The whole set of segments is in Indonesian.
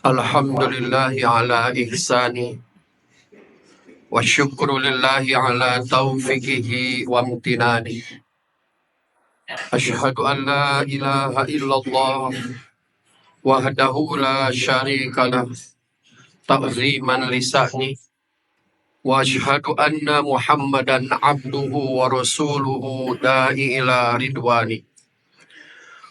Alhamdulillahi ala ihsani wa syukru lillahi ala taufiqihi wa amtinani. Ashhadu an la ilaha illallah wahdahu la syarika lah ta'ziman lisani wa ashhadu anna Muhammadan abduhu wa rasuluhu da'i ila ridwani.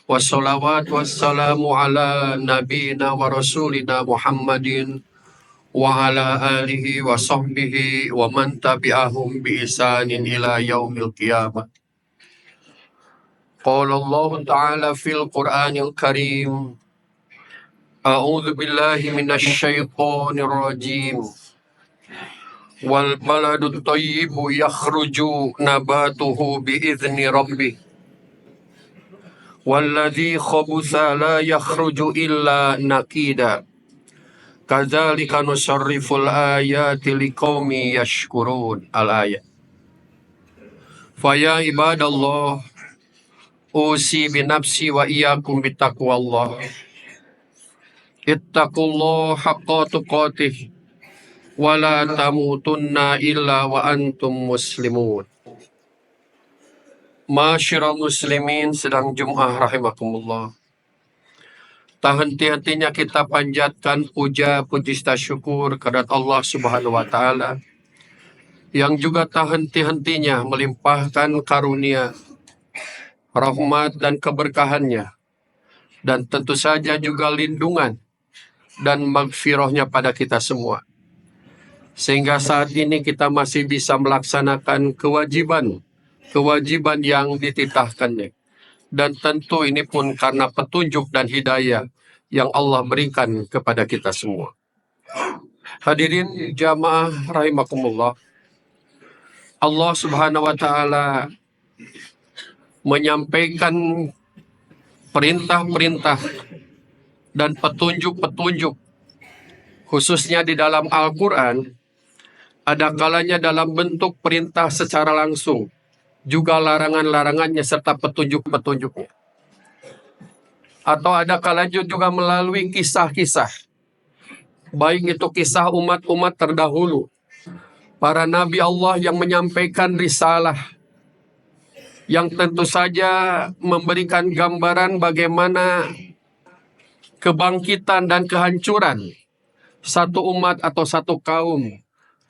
Wassalawatu wassalamu ala nabina wa rasulina Muhammadin wa ala alihi wa sahbihi wa man tabi'ahum bi ihsanin ila yaumil qiyamah. Qala Allah Ta'ala fil Qur'anil Karim, A'udzu billahi minasy syaithanir rajim. Wal baladut thayyibu yakhruju nabatuhu bi idzni rabbih. Walladzi khabutha la yakhruju illa nakida. Kadzalika nusarriful ayati liqaumi yashkurun. Al-ayat. Faya ibadallah, usi binafsi wa iyyakum bittaqwallah. Ittaqullah haqqa tuqatih wa la tamutunna illa wa antum muslimun. Masyiral muslimin sedang Jum'ah rahimakumullah. Tak henti-hentinya kita panjatkan puja puji syukur kepada Allah Subhanahu wa taala yang juga tak henti-hentinya melimpahkan karunia, rahmat dan keberkahannya, dan tentu saja juga lindungan dan maghfirahnya pada kita semua. Sehingga saat ini kita masih bisa melaksanakan kewajiban yang dititahkannya. Dan tentu ini pun karena petunjuk dan hidayah yang Allah berikan kepada kita semua. Hadirin jamaah rahimakumullah. Allah Subhanahu wa taala menyampaikan perintah-perintah dan petunjuk-petunjuk khususnya di dalam Al-Quran, ada kalanya dalam bentuk perintah secara langsung, juga larangan-larangannya serta petunjuk-petunjuknya. Atau ada kalanya juga melalui kisah-kisah, baik itu kisah umat-umat terdahulu, para nabi Allah yang menyampaikan risalah, yang tentu saja memberikan gambaran bagaimana kebangkitan dan kehancuran satu umat atau satu kaum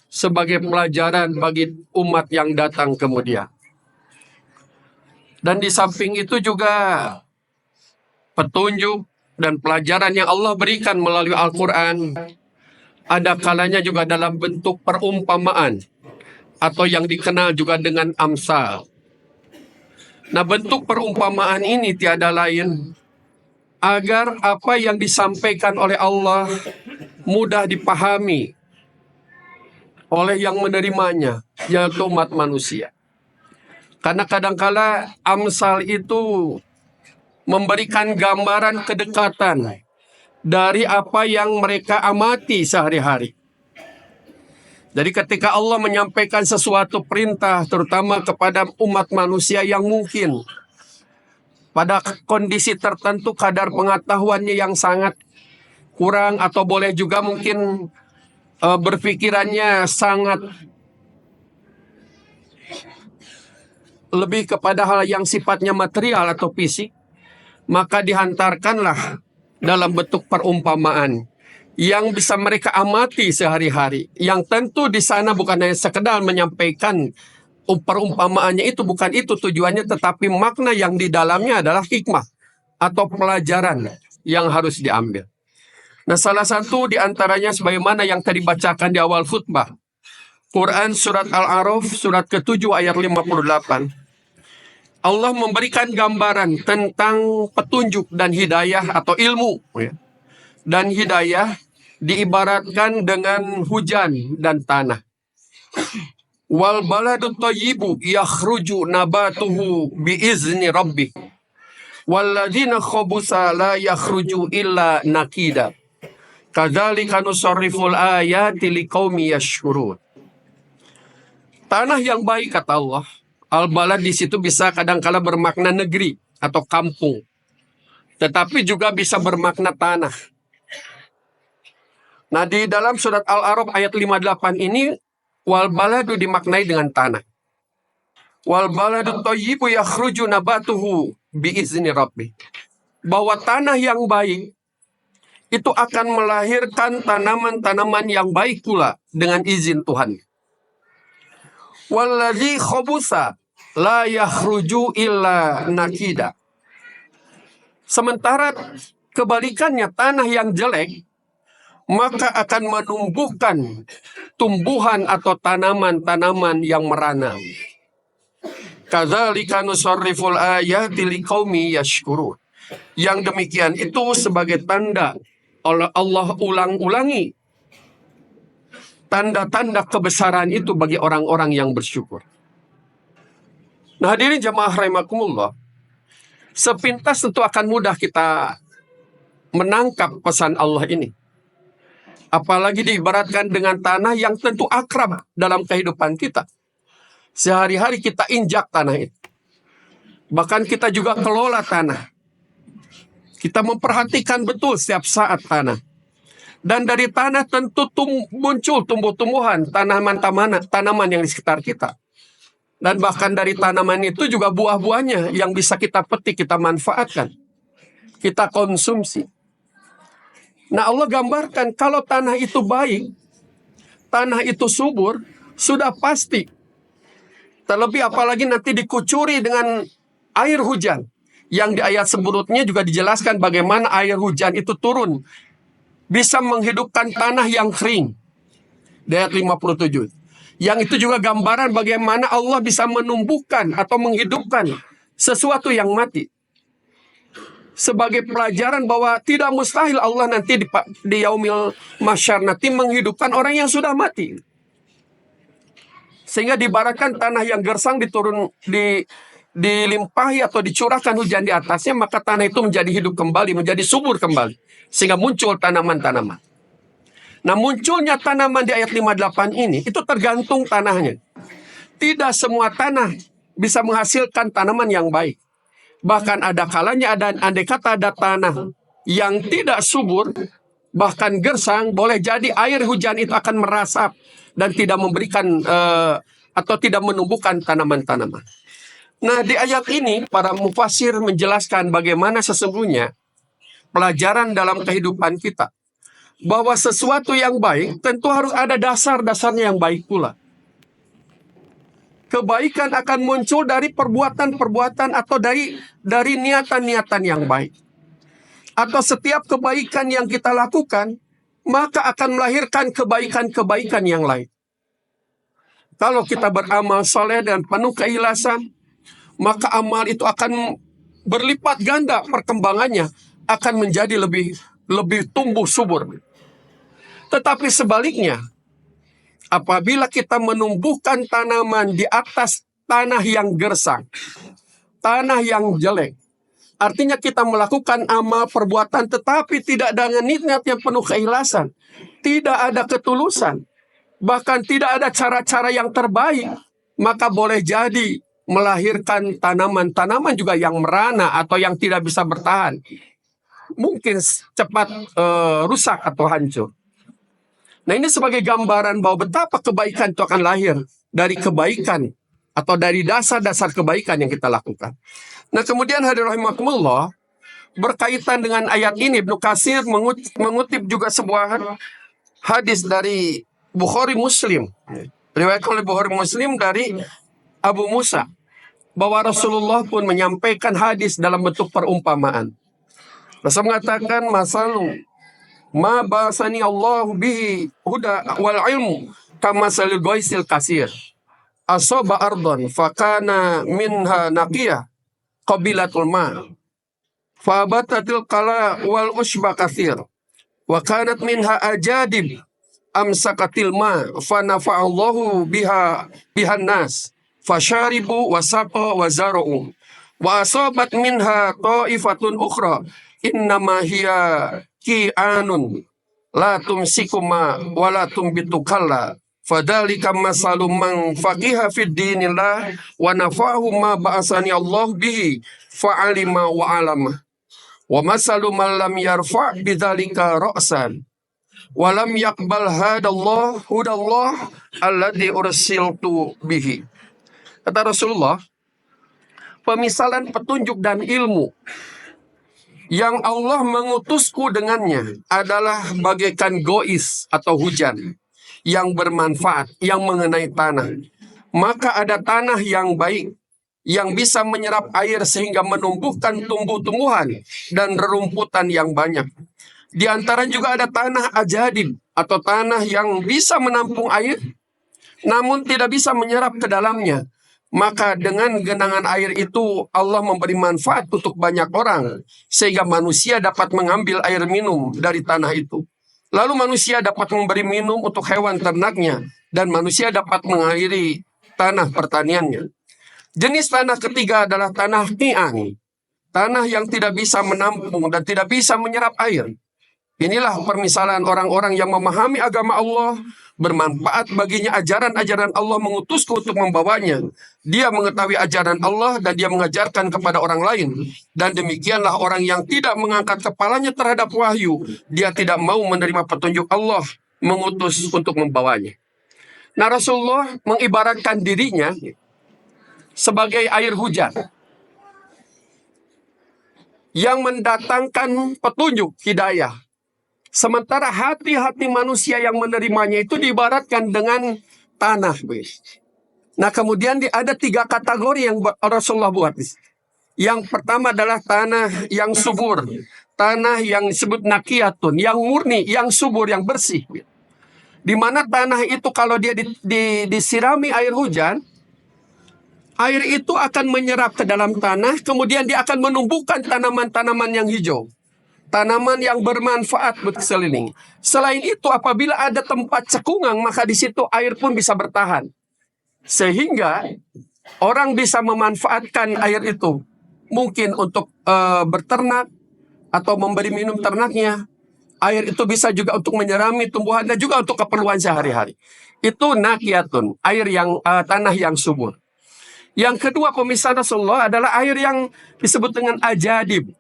sebagai pelajaran bagi umat yang datang kemudian. Dan di samping itu juga petunjuk dan pelajaran yang Allah berikan melalui Al-Quran, ada kalanya juga dalam bentuk perumpamaan atau yang dikenal juga dengan amsal. Nah, bentuk perumpamaan ini tiada lain agar apa yang disampaikan oleh Allah mudah dipahami oleh yang menerimanya, yaitu umat manusia. Karena kadangkala amsal itu memberikan gambaran kedekatan dari apa yang mereka amati sehari-hari. Jadi ketika Allah menyampaikan sesuatu perintah, terutama kepada umat manusia yang mungkin pada kondisi tertentu kadar pengetahuannya yang sangat kurang, atau boleh juga mungkin berpikirannya sangat lebih kepada hal yang sifatnya material atau fisik, maka dihantarkanlah dalam bentuk perumpamaan yang bisa mereka amati sehari-hari. Yang tentu di sana bukan hanya sekedar menyampaikan perumpamaannya itu, bukan itu tujuannya, tetapi makna yang di dalamnya adalah hikmah atau pelajaran yang harus diambil. Nah, salah satu di antaranya sebagaimana yang tadi bacakan di awal khutbah, Quran surat Al-A'raf surat ke-7 ayat 58. Allah memberikan gambaran tentang petunjuk dan hidayah atau ilmu. Dan hidayah diibaratkan dengan hujan dan tanah. Wal baladut thayyibu yakhruju nabatuhu biizni rabbih. Walladzina khabutha la yakhruju illa nakida. Kadzalika nusarriful ayati liqaumi yashkurun. Tanah yang baik, kata Allah. Al-balad di situ bisa kadangkala bermakna negeri atau kampung, tetapi juga bisa bermakna tanah. Nah, di dalam surat Al-A'raf ayat 58 ini, wal baladu dimaknai dengan tanah. Wal baladu thayyibu yakhruju nabatuhu biizni rabbi. Bahwa tanah yang baik itu akan melahirkan tanaman-tanaman yang baik pula dengan izin Tuhan. Walladzi khabusa la yakhruju illa nakida. Sementara kebalikannya, tanah yang jelek maka akan menumbuhkan tumbuhan atau tanaman-tanaman yang merana. Kadzalika nusarriful ayati liqaumi yashkurun. Yang demikian itu sebagai tanda oleh Allah ulang-ulangi tanda-tanda kebesaran itu bagi orang-orang yang bersyukur. Nah, hadirin jamaah rahimakumullah, sepintas tentu akan mudah kita menangkap pesan Allah ini. Apalagi diibaratkan dengan tanah yang tentu akrab dalam kehidupan kita. Sehari-hari kita injak tanah itu. Bahkan kita juga kelola tanah. Kita memperhatikan betul setiap saat tanah. Dan dari tanah tentu muncul tumbuh-tumbuhan, tanaman yang di sekitar kita. Dan bahkan dari tanaman itu juga buah-buahnya yang bisa kita petik, kita manfaatkan. Kita konsumsi. Nah, Allah gambarkan kalau tanah itu baik, tanah itu subur, sudah pasti. Terlebih apalagi nanti dikucuri dengan air hujan. Yang di ayat sebelumnya juga dijelaskan bagaimana air hujan itu turun. Bisa menghidupkan tanah yang kering. Di ayat 57. Yang itu juga gambaran bagaimana Allah bisa menumbuhkan atau menghidupkan sesuatu yang mati. Sebagai pelajaran bahwa tidak mustahil Allah nanti di yaumil mahsyar nanti menghidupkan orang yang sudah mati. Sehingga diibaratkan tanah yang gersang dilimpahi atau dicurahkan hujan di atasnya, maka tanah itu menjadi hidup kembali, menjadi subur kembali. Sehingga muncul tanaman-tanaman. Nah, munculnya tanaman di ayat 58 ini, itu tergantung tanahnya. Tidak semua tanah bisa menghasilkan tanaman yang baik. Bahkan ada kalanya andai kata ada tanah yang tidak subur, bahkan gersang, boleh jadi air hujan itu akan merasap dan tidak memberikan atau tidak menumbuhkan tanaman-tanaman. Nah, di ayat ini para mufasir menjelaskan bagaimana sesungguhnya pelajaran dalam kehidupan kita. Bahwa sesuatu yang baik tentu harus ada dasar-dasarnya yang baik pula. Kebaikan akan muncul dari perbuatan-perbuatan atau dari niatan-niatan yang baik. Atau setiap kebaikan yang kita lakukan, maka akan melahirkan kebaikan-kebaikan yang lain. Kalau kita beramal soleh dan penuh keikhlasan, maka amal itu akan berlipat ganda perkembangannya, akan menjadi lebih tumbuh subur. Tetapi sebaliknya, apabila kita menumbuhkan tanaman di atas tanah yang gersang, tanah yang jelek, artinya kita melakukan amal perbuatan tetapi tidak dengan niat yang penuh keikhlasan, tidak ada ketulusan, bahkan tidak ada cara-cara yang terbaik, maka boleh jadi melahirkan tanaman-tanaman juga yang merana atau yang tidak bisa bertahan. Mungkin cepat rusak atau hancur. Nah, ini sebagai gambaran bahwa betapa kebaikan itu akan lahir dari kebaikan atau dari dasar-dasar kebaikan yang kita lakukan. Nah, kemudian hadirin rahimakumullah, berkaitan dengan ayat ini Ibnu Katsir mengutip juga sebuah hadis dari Bukhari Muslim. Riwayat oleh Bukhari Muslim dari Abu Musa bahwa Rasulullah pun menyampaikan hadis dalam bentuk perumpamaan. Rasul mengatakan, masalu ma basani Allah bihi huda wal ilmu kama salil goisil kasir asoba ardon fakana minha naqiyah qabilatul ma fabatatil qala wal ushba kasir wa kanat minha ajadib amsakatil ma fanafa'allahu bihan nas fasharibu wasaqa wazaru'u wa asobat minha ta'ifatun ukhra innama hiya ki'anun la tumsikuma wa la tumbitukalla fadhalika masalum man faqiha fid dinillah wa nafahu ma ba'asani Allah bihi fa'alima wa alama wa masalum man lam yarfa' bidzalika ra'san walam yaqbal hudallah alladzi ursiltu bihi. Kata Rasulullah, pemisalan petunjuk dan ilmu yang Allah mengutusku dengannya adalah bagaikan gois atau hujan yang bermanfaat, yang mengenai tanah. Maka ada tanah yang baik, yang bisa menyerap air sehingga menumbuhkan tumbuh-tumbuhan dan rerumputan yang banyak. Di antara juga ada tanah ajadib atau tanah yang bisa menampung air, namun tidak bisa menyerap ke dalamnya. Maka dengan genangan air itu Allah memberi manfaat untuk banyak orang, sehingga manusia dapat mengambil air minum dari tanah itu. Lalu manusia dapat memberi minum untuk hewan ternaknya, dan manusia dapat mengairi tanah pertaniannya. Jenis tanah ketiga adalah tanah qi'an, tanah yang tidak bisa menampung dan tidak bisa menyerap air. Inilah permisalan orang-orang yang memahami agama Allah, bermanfaat baginya ajaran-ajaran Allah, mengutusku untuk membawanya. Dia mengetahui ajaran Allah dan dia mengajarkan kepada orang lain. Dan demikianlah orang yang tidak mengangkat kepalanya terhadap wahyu. Dia tidak mau menerima petunjuk Allah, mengutus untuk membawanya. Nah, Rasulullah mengibaratkan dirinya sebagai air hujan yang mendatangkan petunjuk, hidayah. Sementara hati-hati manusia yang menerimanya itu diibaratkan dengan tanah. Nah, kemudian ada 3 kategori yang Rasulullah buat. Yang pertama adalah tanah yang subur, tanah yang disebut nakiyatun, yang murni, yang subur, yang bersih. Di mana tanah itu kalau dia disirami air hujan, air itu akan menyerap ke dalam tanah, kemudian dia akan menumbuhkan tanaman-tanaman yang hijau. Tanaman yang bermanfaat buat sekeliling. Selain itu, apabila ada tempat cekungan, maka di situ air pun bisa bertahan. Sehingga orang bisa memanfaatkan air itu. Mungkin untuk berternak atau memberi minum ternaknya. Air itu bisa juga untuk menyirami tumbuhan dan juga untuk keperluan sehari-hari. Itu nakiyatun, air yang tanah yang subur. Yang kedua pemisah Rasulullah adalah air yang disebut dengan ajadib.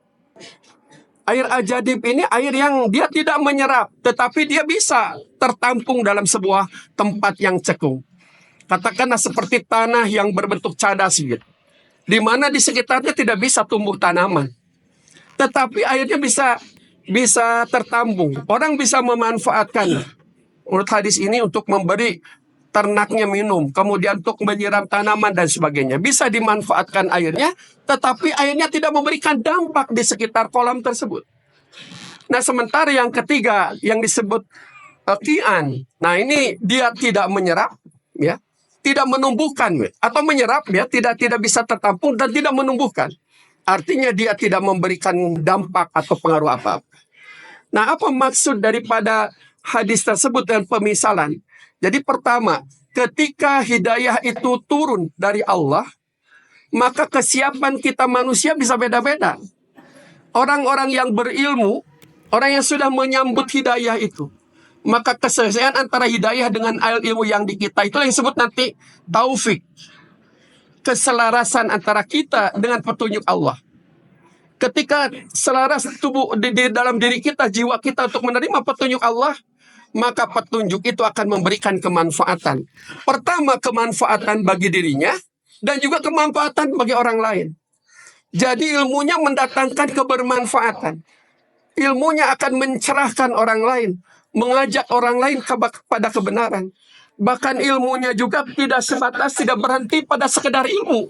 Air ajadib ini air yang dia tidak menyerap, tetapi dia bisa tertampung dalam sebuah tempat yang cekung. Katakanlah seperti tanah yang berbentuk cadas, gitu, di mana di sekitarnya tidak bisa tumbuh tanaman, tetapi airnya bisa tertampung. Orang bisa memanfaatkan menurut hadis ini untuk memberi ternaknya minum, kemudian untuk menyiram tanaman dan sebagainya. Bisa dimanfaatkan airnya, tetapi airnya tidak memberikan dampak di sekitar kolam tersebut. Nah, sementara yang ketiga yang disebut qi'an. Nah, ini dia tidak menyerap, ya, tidak menumbuhkan, atau menyerap, ya, tidak bisa tertampung dan tidak menumbuhkan. Artinya dia tidak memberikan dampak atau pengaruh apa-apa. Nah, apa maksud daripada hadis tersebut dan pemisalan? Jadi pertama, ketika hidayah itu turun dari Allah, maka kesiapan kita manusia bisa beda-beda. Orang-orang yang berilmu, orang yang sudah menyambut hidayah itu, maka kesesuaian antara hidayah dengan ilmu yang di kita, itu yang disebut nanti taufik. Keselarasan antara kita dengan petunjuk Allah. Ketika selaras tubuh di dalam diri kita, jiwa kita untuk menerima petunjuk Allah, maka petunjuk itu akan memberikan kemanfaatan. Pertama, kemanfaatan bagi dirinya dan juga kemanfaatan bagi orang lain. Jadi ilmunya mendatangkan kebermanfaatan. Ilmunya akan mencerahkan orang lain, mengajak orang lain kepada kebenaran. Bahkan ilmunya juga tidak sebatas, tidak berhenti pada sekedar ilmu.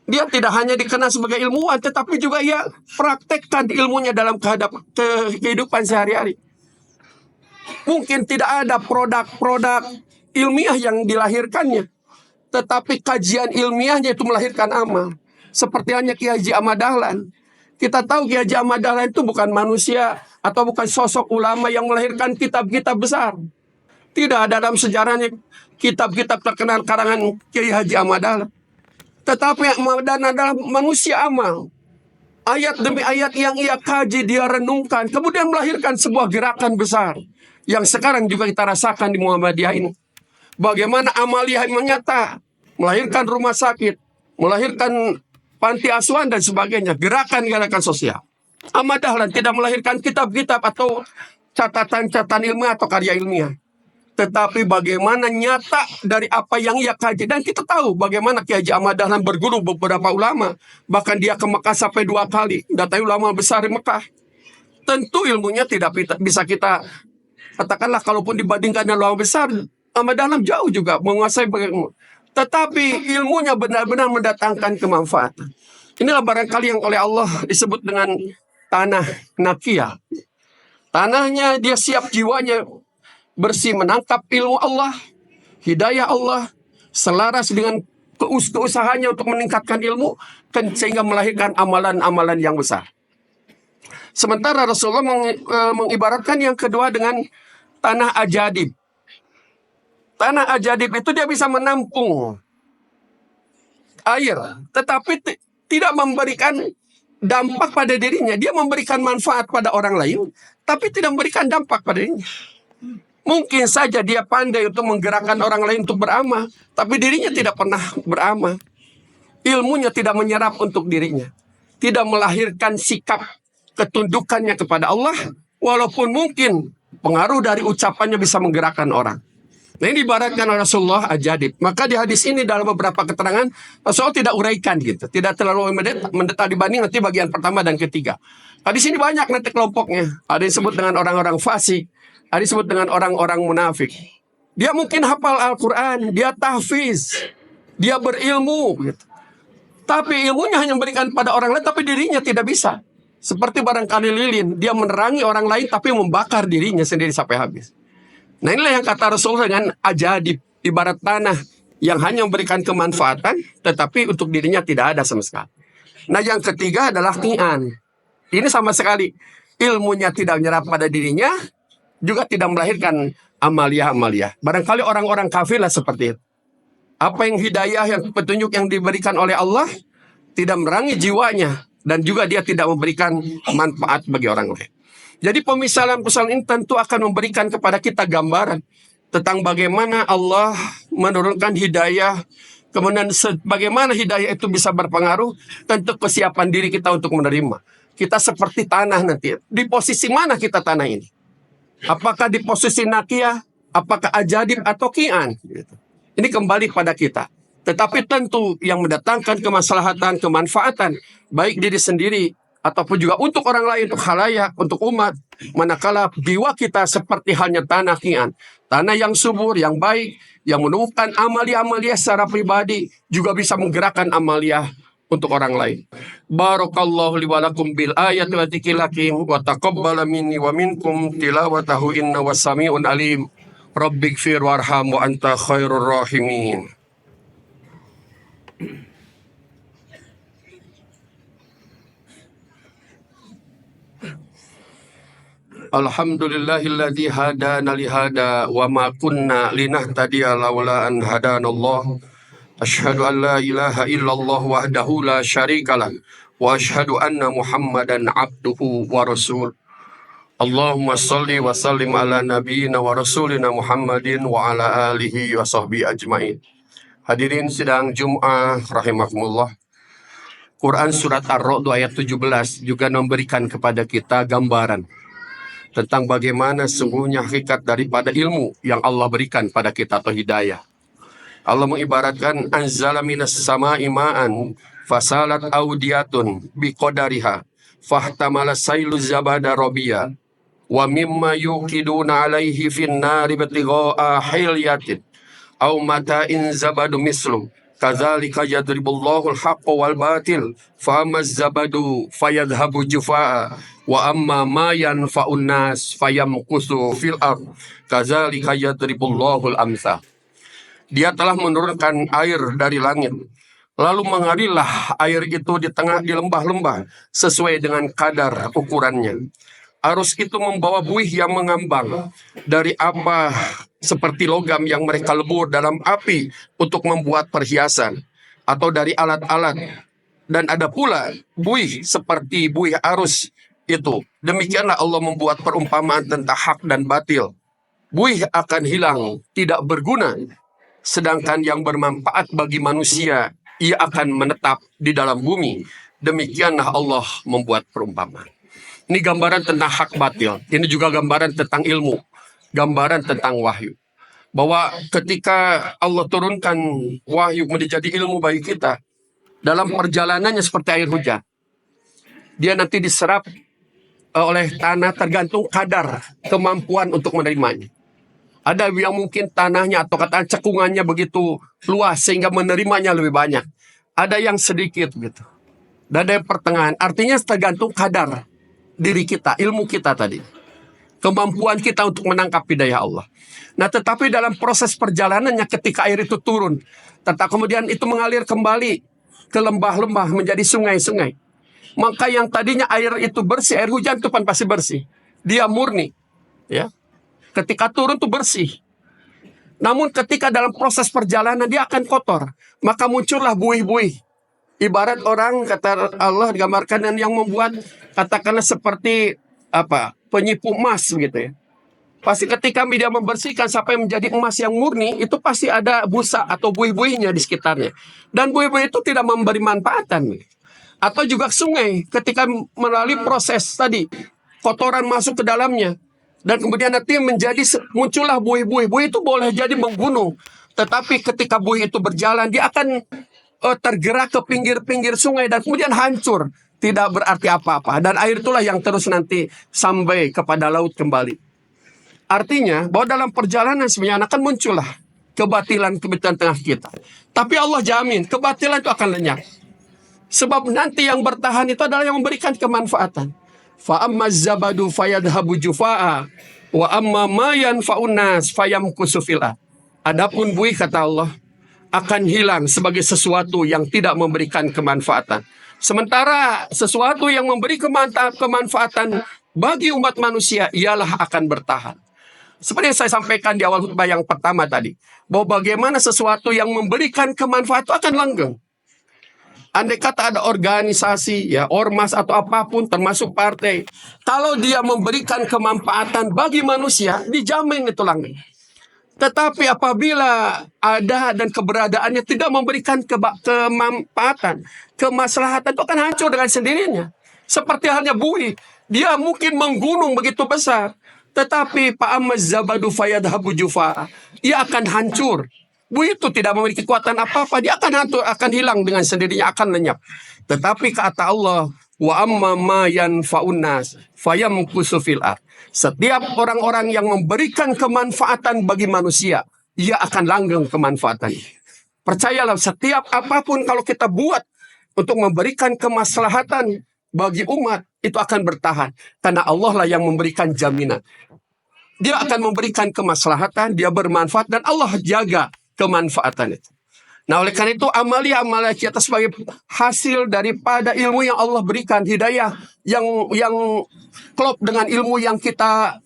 Dia tidak hanya dikenal sebagai ilmuwan, tetapi juga ia praktekkan ilmunya dalam kehidupan sehari-hari. Mungkin tidak ada produk-produk ilmiah yang dilahirkannya, tetapi kajian ilmiahnya itu melahirkan amal. Seperti hanya Kiai Haji Ahmad Dahlan. Kita tahu Kiai Haji Ahmad Dahlan itu bukan manusia atau bukan sosok ulama yang melahirkan kitab-kitab besar. Tidak ada dalam sejarahnya kitab-kitab terkenal karangan Kiai Haji Ahmad Dahlan. Tetapi Ahmad Dahlan adalah manusia amal. Ayat demi ayat yang ia kaji, dia renungkan, kemudian melahirkan sebuah gerakan besar yang sekarang juga kita rasakan di Muhammadiyah ini. Bagaimana amaliyah menyata, melahirkan rumah sakit, melahirkan panti asuhan dan sebagainya, gerakan-gerakan sosial. Ahmad Dahlan tidak melahirkan kitab-kitab atau catatan-catatan ilmiah atau karya ilmiah. Tetapi bagaimana nyata dari apa yang ia kaji. Dan kita tahu bagaimana Kiai Haji Ahmad Dahlan berguru beberapa ulama. Bahkan dia ke Mekah sampai 2 kali. Datai ulama besar di Mekah. Tentu ilmunya tidak bisa kita katakanlah, kalaupun dibandingkan dengan ulama besar, Ahmad Dahlan jauh juga menguasai ilmu. Tetapi ilmunya benar-benar mendatangkan kemanfaatan. Inilah barangkali yang oleh Allah disebut dengan tanah nakiyah. Tanahnya dia siap jiwanya bersih menangkap ilmu Allah, hidayah Allah, selaras dengan keusahanya untuk meningkatkan ilmu, sehingga melahirkan amalan-amalan yang besar. Sementara Rasulullah mengibaratkan yang kedua dengan tanah ajadib. Tanah ajadib itu dia bisa menampung air, tetapi tidak memberikan dampak pada dirinya. Dia memberikan manfaat pada orang lain, tapi tidak memberikan dampak pada dirinya. Mungkin saja dia pandai untuk menggerakkan orang lain untuk beramal, tapi dirinya tidak pernah beramal. Ilmunya tidak menyerap untuk dirinya. Tidak melahirkan sikap ketundukannya kepada Allah, walaupun mungkin pengaruh dari ucapannya bisa menggerakkan orang. Nah, ini diibaratkan oleh Rasulullah ajadib. Maka di hadis ini dalam beberapa keterangan Rasulullah tidak uraikan gitu, tidak terlalu mendetal dibanding nanti bagian pertama dan ketiga. Hadis ini banyak nanti kelompoknya. Ada yang disebut dengan orang-orang fasik, ada disebut dengan orang-orang munafik. Dia mungkin hafal Al-Quran, dia tahfiz, dia berilmu gitu. Tapi ilmunya hanya memberikan pada orang lain, tapi dirinya tidak bisa. Seperti barangkali lilin, dia menerangi orang lain tapi membakar dirinya sendiri sampai habis. Nah, inilah yang kata Rasulullah dengan ajadib, ibarat tanah yang hanya memberikan kemanfaatan, tetapi untuk dirinya tidak ada sama sekali. Nah, yang ketiga adalah qi'an. Ini sama sekali ilmunya tidak menyerap pada dirinya, juga tidak melahirkan amalia-amalia. Barangkali orang-orang kafir lah seperti itu. Apa yang hidayah, yang petunjuk yang diberikan oleh Allah tidak merangi jiwanya, dan juga dia tidak memberikan manfaat bagi orang lain. Jadi pemisalan-pemisalan ini tentu akan memberikan kepada kita gambaran tentang bagaimana Allah menurunkan hidayah, kemudian bagaimana hidayah itu bisa berpengaruh, tentu kesiapan diri kita untuk menerima. Kita seperti tanah nanti. Di posisi mana kita tanah ini? Apakah di posisi nakiyah, apakah ajadib atau qi'an? Ini kembali pada kita. Tetapi tentu yang mendatangkan kemaslahatan, kemanfaatan, baik diri sendiri, ataupun juga untuk orang lain, untuk khalayak, untuk umat. Manakala jiwa kita seperti halnya tanah qi'an. Tanah yang subur, yang baik, yang menumbuhkan amalia-amalia secara pribadi, juga bisa menggerakkan amalia untuk orang lain. Barakallahu li wa lakum bil ayati wa dzikril hakim wa taqabbala minni wa minkum tilawatahu inna was-sami'un alim. Rabbighfir warham wa anta khairur rahimin. Alhamdulillahilladzi hadana lihada wa ma kunna linahtadiya laula an hadanallah. Asyhadu an la ilaha illallah wahdahu la syarikalah wa asyhadu anna Muhammadan abduhu wa rasul. Allahumma salli wa sallim ala nabiyyina wa rasulina Muhammadin wa ala alihi wa sahbihi ajmain. Hadirin sidang Jum'ah rahimakumullah. Quran surat Ar-Ra'd ayat 17 juga memberikan kepada kita gambaran tentang bagaimana sungguhnya hakikat daripada ilmu yang Allah berikan pada kita atau hidayah. Allah mengibaratkan anzala minas sama'i ma'an fasalat audiyatun biqadariha fahtamala sailu zabada rabiya wa mimma yuqiduna alaihi fin nari batigha'a hilyatin aw mata'in zabadu mislu kadzalika yadribullahu al-haqqa wal batil fa amaz zabadu fayadhhabu jufaa wa amma ma yanfa'un nas fayamkusu fil ardh kadzalika yadribullahu al-amsal. Dia telah menurunkan air dari langit, lalu mengalirlah air itu di lembah-lembah sesuai dengan kadar ukurannya. Arus itu membawa buih yang mengambang dari apa seperti logam yang mereka lebur dalam api untuk membuat perhiasan, atau dari alat-alat. Dan ada pula buih seperti buih arus itu. Demikianlah Allah membuat perumpamaan tentang hak dan batil. Buih akan hilang, tidak berguna. Sedangkan yang bermanfaat bagi manusia, ia akan menetap di dalam bumi. Demikianlah Allah membuat perumpamaan. Ini gambaran tentang hak batil. Ini juga gambaran tentang ilmu. Gambaran tentang wahyu. Bahwa ketika Allah turunkan wahyu menjadi ilmu bagi kita, dalam perjalanannya seperti air hujan, dia nanti diserap oleh tanah tergantung kadar kemampuan untuk menerimanya. Ada yang mungkin tanahnya atau kata cekungannya begitu luas sehingga menerimanya lebih banyak. Ada yang sedikit gitu. Dan ada yang pertengahan. Artinya tergantung kadar diri kita, ilmu kita tadi. Kemampuan kita untuk menangkap hidayah Allah. Nah, tetapi dalam proses perjalanannya ketika air itu turun, tetapi kemudian itu mengalir kembali ke lembah-lembah menjadi sungai-sungai. Maka yang tadinya air itu bersih, air hujan itu kan pasti bersih. Dia murni. Ya. Ketika turun itu bersih. Namun ketika dalam proses perjalanan dia akan kotor. Maka muncullah buih-buih. Ibarat orang, kata Allah digambarkan yang membuat katakanlah seperti penyipu emas gitu ya. Pasti ketika dia membersihkan sampai menjadi emas yang murni, itu pasti ada busa atau buih-buihnya di sekitarnya. Dan buih-buih itu tidak memberi manfaatan. Atau juga sungai ketika melalui proses tadi, kotoran masuk ke dalamnya. Dan kemudian nanti muncullah buih-buih. Buih itu boleh jadi membunuh. Tetapi ketika buih itu berjalan, dia akan tergerak ke pinggir-pinggir sungai dan kemudian hancur. Tidak berarti apa-apa. Dan air itulah yang terus nanti sampai kepada laut kembali. Artinya bahwa dalam perjalanan sebenarnya akan muncullah kebatilan-kebatilan tengah kita. Tapi Allah jamin kebatilan itu akan lenyap. Sebab nanti yang bertahan itu adalah yang memberikan kemanfaatan. Fa amma zabadu fayadhabu jufa'a wa amma ma yanfa'un nas fayamkusu fil ard. Adapun buih kata Allah akan hilang sebagai sesuatu yang tidak memberikan kemanfaatan. Sementara sesuatu yang memberi kemanfaatan bagi umat manusia ialah akan bertahan. Seperti yang saya sampaikan di awal khutbah yang pertama tadi, bahwa bagaimana sesuatu yang memberikan kemanfaatan itu akan langgeng. Andai kata ada organisasi, ya ormas atau apapun termasuk partai, kalau dia memberikan kemanfaatan bagi manusia, dijamin itu langgeng. Tetapi apabila ada dan keberadaannya tidak memberikan kemanfaatan, kemaslahatan, itu akan hancur dengan sendirinya. Seperti halnya buih, dia mungkin menggunung begitu besar, tetapi fa'amaz zabadu fayadhabu jufa, dia akan hancur. Buih itu tidak memiliki kekuatan apa-apa, dia akan hancur, akan hilang dengan sendirinya, akan lenyap. Tetapi kata Allah, wa amma ma yanfa'un nas fayamkusu fil ard. Setiap orang-orang yang memberikan kemanfaatan bagi manusia, ia akan langgeng kemanfaatannya. Percayalah, setiap apapun kalau kita buat untuk memberikan kemaslahatan bagi umat, itu akan bertahan. Karena Allah lah yang memberikan jaminan. Dia akan memberikan kemaslahatan, dia bermanfaat, dan Allah jaga kemanfaatan itu. Nah, oleh karena itu amalia-amalia kita sebagai hasil daripada ilmu yang Allah berikan, hidayah yang klop dengan ilmu yang kita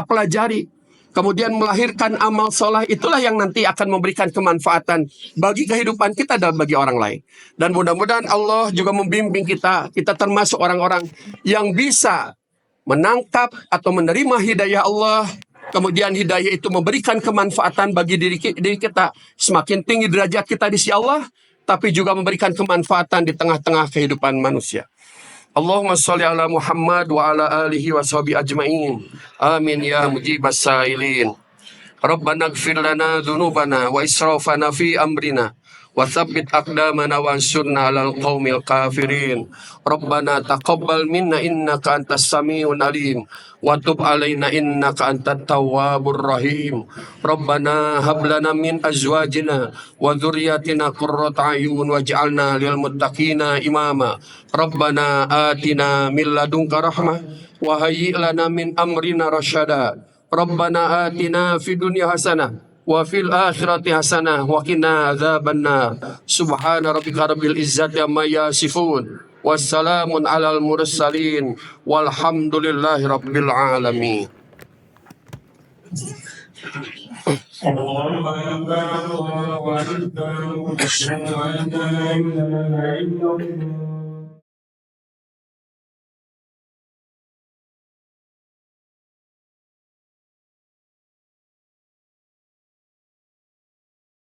pelajari, kemudian melahirkan amal soleh, itulah yang nanti akan memberikan kemanfaatan bagi kehidupan kita dan bagi orang lain. Dan mudah-mudahan Allah juga membimbing kita termasuk orang-orang yang bisa menangkap atau menerima hidayah Allah. Kemudian hidayah itu memberikan kemanfaatan bagi diri kita. Semakin tinggi derajat kita di sisi Allah, tapi juga memberikan kemanfaatan di tengah-tengah kehidupan manusia. Allahumma sholli ala Muhammad wa ala alihi wa sahbihi ajma'in. Amin ya mujibas sa'ilin. Rabbana ighfir lana dhunubana wa israfana fi amrina. وثبت أقدامنا وانصرنا على القوم الكافرين ربنا تقبل منا إنك أنت السميع العليم وتب علينا إنك أنت التواب الرحيم ربنا هب لنا من أزواجنا وذرياتنا قرة أعين واجعلنا للمتقين إماما ربنا آتنا من لدنك رحمة وهيئ لنا من أمرنا رشدا ربنا آتنا في الدنيا حسنة وفي الآخرة حسنة وقنا عذاب النار سبحان ربك رب العزة عما يصفون والسلام على المرسلين والحمد لله رب العالمين. الله أكبر الله أكبر أشهد أن لا إله إلا الله